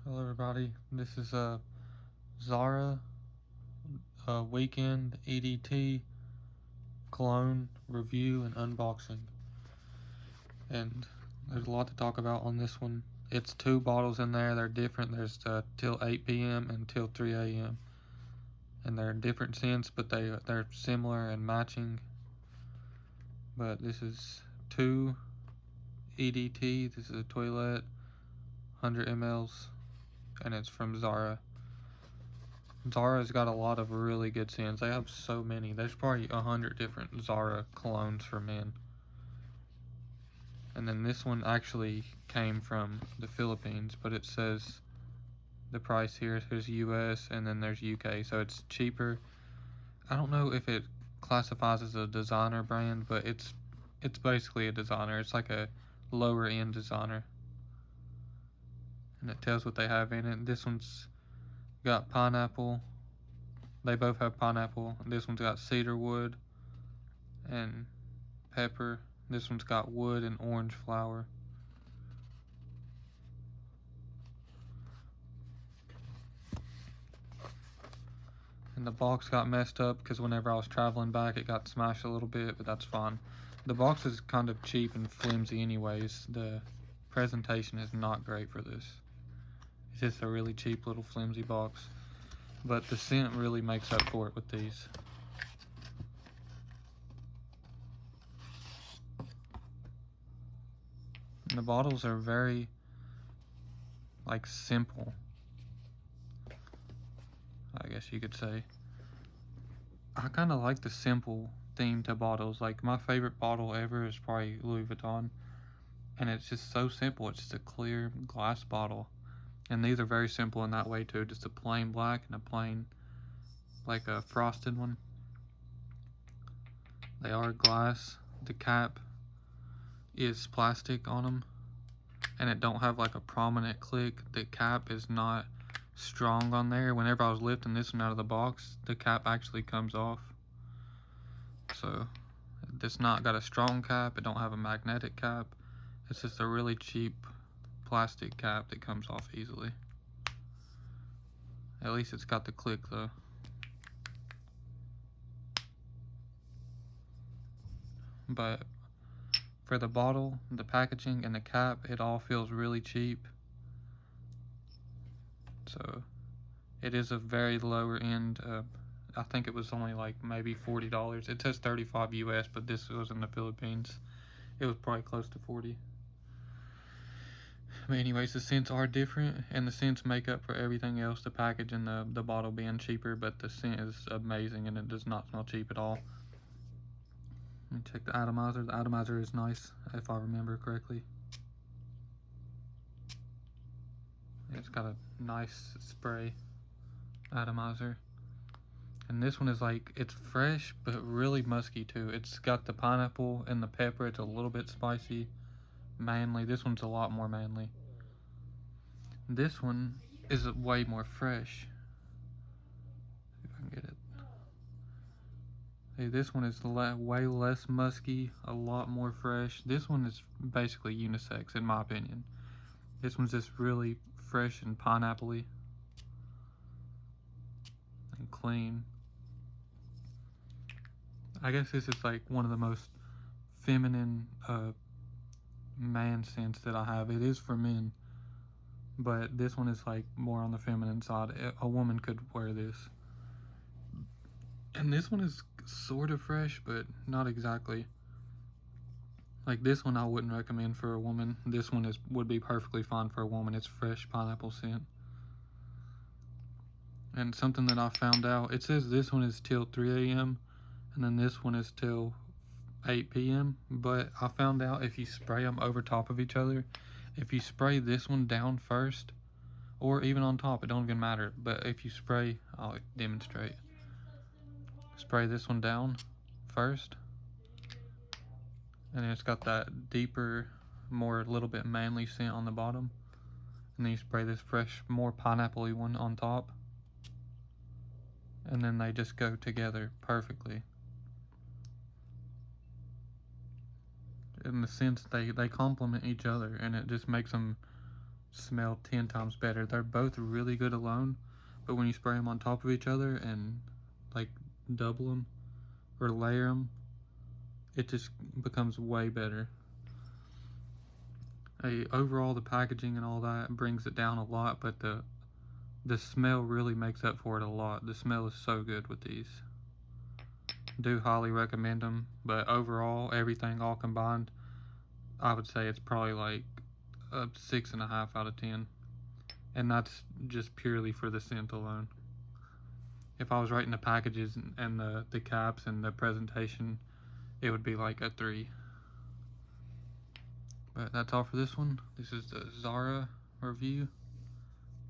Hello everybody, this is Zara Weekend EDT Cologne review and unboxing. And there's a lot to talk about on this one. It's 2 bottles in there, they're different. There's till 8 p.m. and till 3 a.m. And they're different scents, but they're similar and matching. But this is 2 EDT, this is a toilet, 100 mLs, and it's from Zara. Zara's got a lot of really good scents. They have so many. There's probably 100 different Zara colognes for men. And then this one actually came from the Philippines, but it says the price here. There's US and then there's UK, so it's cheaper. I don't know if it classifies as a designer brand, but it's basically a designer. It's like a lower end designer. And it tells what they have in it. This one's got pineapple. They both have pineapple. This one's got cedar wood and pepper. This one's got wood and orange flower. And the box got messed up because whenever I was traveling back it got smashed a little bit, but that's fine. The box is kind of cheap and flimsy anyways. The presentation is not great for this. It's just a really cheap little flimsy box. But the scent really makes up for it with these. And the bottles are very, like, simple, I guess you could say. I kind of like the simple theme to bottles. Like, my favorite bottle ever is probably Louis Vuitton. And it's just so simple. It's just a clear glass bottle. And these are very simple in that way too. Just a plain black and a plain, like a frosted one. They are glass. The cap is plastic on them. And it don't have like a prominent click. The cap is not strong on there. Whenever I was lifting this one out of the box, the cap actually comes off. So it's not got a strong cap. It don't have a magnetic cap. It's just a really cheap plastic cap that comes off easily. At least it's got the click though. But for the bottle, the packaging, and the cap, it all feels really cheap. So it is a very lower end. I think it was only like maybe $40. It says 35 US, but this was in the Philippines. It was probably close to 40. But anyways, the scents are different, and the scents make up for everything else, the package and the bottle being cheaper, but the scent is amazing, and it does not smell cheap at all. Let me check the atomizer. The atomizer is nice, if I remember correctly. It's got a nice spray atomizer. And this one is like, it's fresh, but really musky too. It's got the pineapple and the pepper. It's a little bit spicy. Manly. This one's a lot more manly. This one is way more fresh. If I can get it. Hey, this one is way less musky, a lot more fresh. This one is basically unisex in my opinion. This one's just really fresh and pineapple-y and clean. I guess this is like one of the most feminine man scents that I have. It is for men, but this one is like more on the feminine side. A woman could wear this. And this one is sort of fresh, but not exactly. Like this one I wouldn't recommend for a woman. This one would be perfectly fine for a woman. It's fresh pineapple scent. And something that I found out, it says this one is till 3 a.m. and then this one is till 8 p.m. But I found out if you spray them over top of each other, if you spray this one down first, or even on top, it don't even matter. But if you spray, I'll demonstrate. Spray this one down first, and then it's got that deeper, more a little bit manly scent on the bottom. And then you spray this fresh, more pineapple-y one on top. And then they just go together perfectly. In the sense they complement each other, and it just makes them smell 10 times better. They're both really good alone, but when you spray them on top of each other and like double them or layer them, it just becomes way better. Overall, the packaging and all that brings it down a lot, but the smell really makes up for it a lot. The smell is so good with these. Do highly recommend them, but overall, everything all combined, I would say it's probably like a 6.5 out of 10, and that's just purely for the scent alone. If I was rating the packages and the caps and the presentation, it would be like a 3. But that's all for this one. This is the Zara review,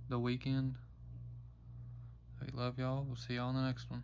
the weekend. I love y'all. We'll see y'all on the next one.